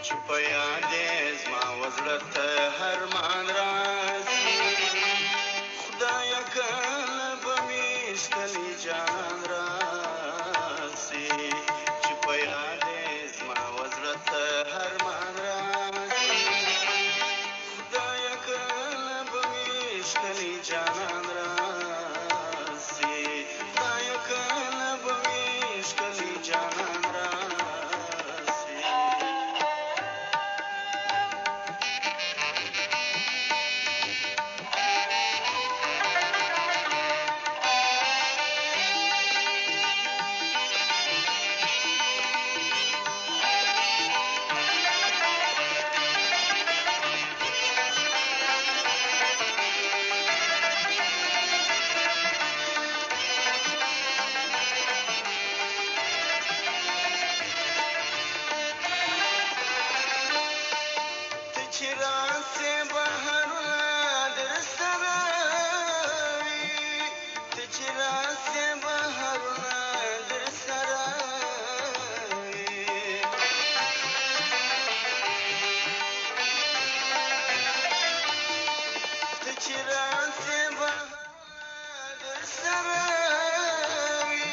چې په یاد یې زما و زړه ته هر مان راسي خدایه کله به مې ښکلی جانان راسي چې په یاد یې زما و زړه ته هر مان راسي خدایه کله به مې ښکلی جانان راسي خدایه کله به مې ښکلی جانان راسي چې راسې بهرونه درسره وي ته چې راسې بهرونه درسره وي ته چې راسې بهرونه درسره وي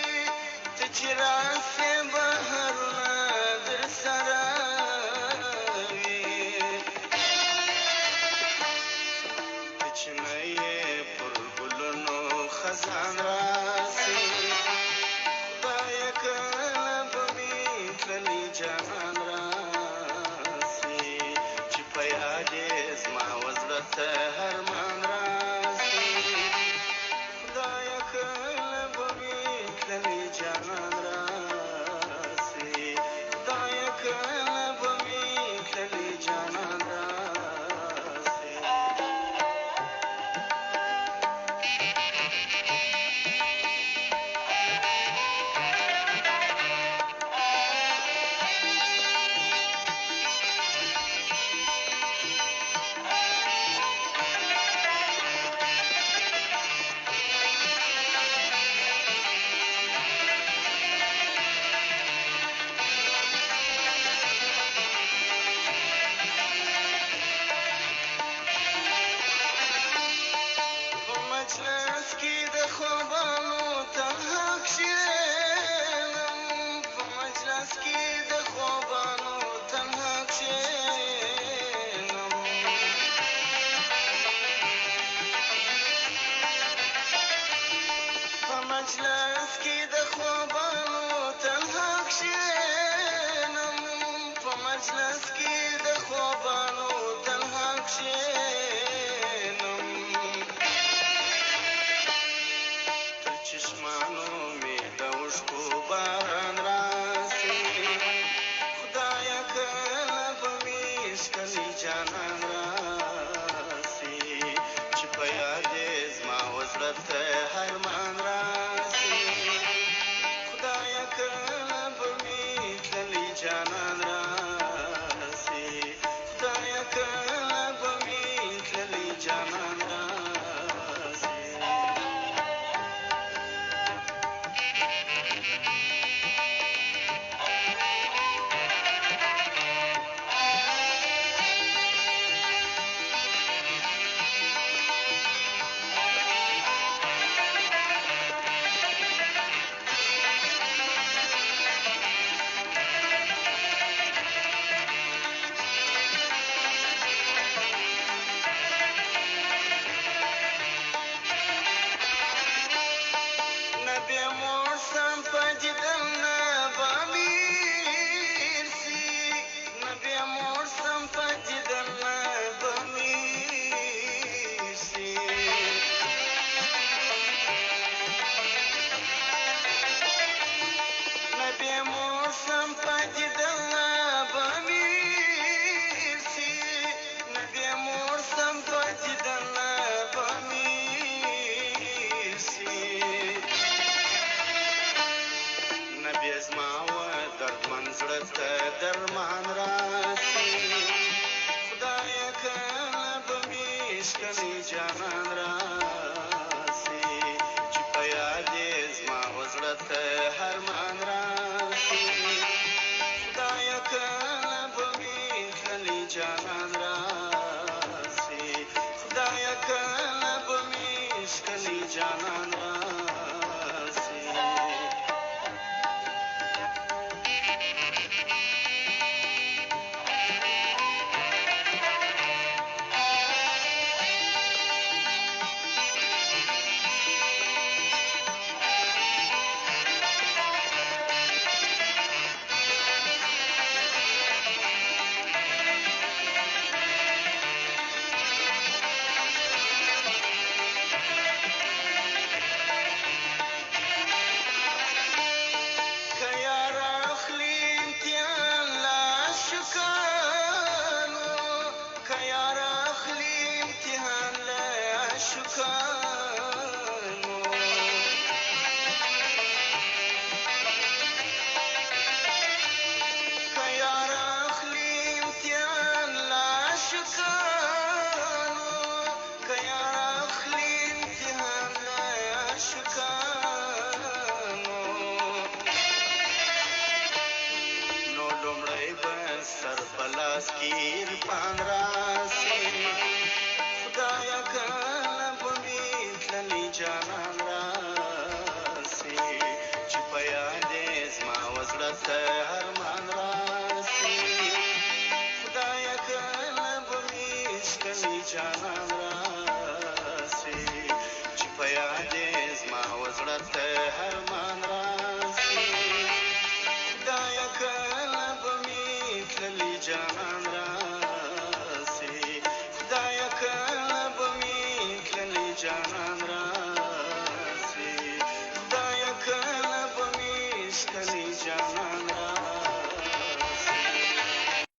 ته چې راسې بهرونه درسره خزان راسي خدایه کله به مې تللی جانان راسي چې په یاد یې زما و زړه ته هر مان راسي خدایه کله به مې تللی جانان راسي خدایه کله به مې تللی جانان راسي مجلس کې د خوبانو تنها کښېنم په مجلس کې د خوبانو تنها کښېنم په مجلس کې د خوبانو تنها کښېنم په مجلس کې د خوبانو تنها کښېنم چشمانو مې د اوښکو باران راسي خدایه کله به مې ښکلی جانان راسي چې په یاد یې زما و زړه ته هر مان راسي خدایه کله به مې تللی جانان راسي خدایه کله به مې تللی جانان راسي جانان راسي خدایا کله به می ښکلی جانان راسي سرپلاسکیر پان راسي خدایا کله به می تللی جانان راسي چې په یاد زما وزړه ته ارمان راسي خدایا کله به می ښکلی جانان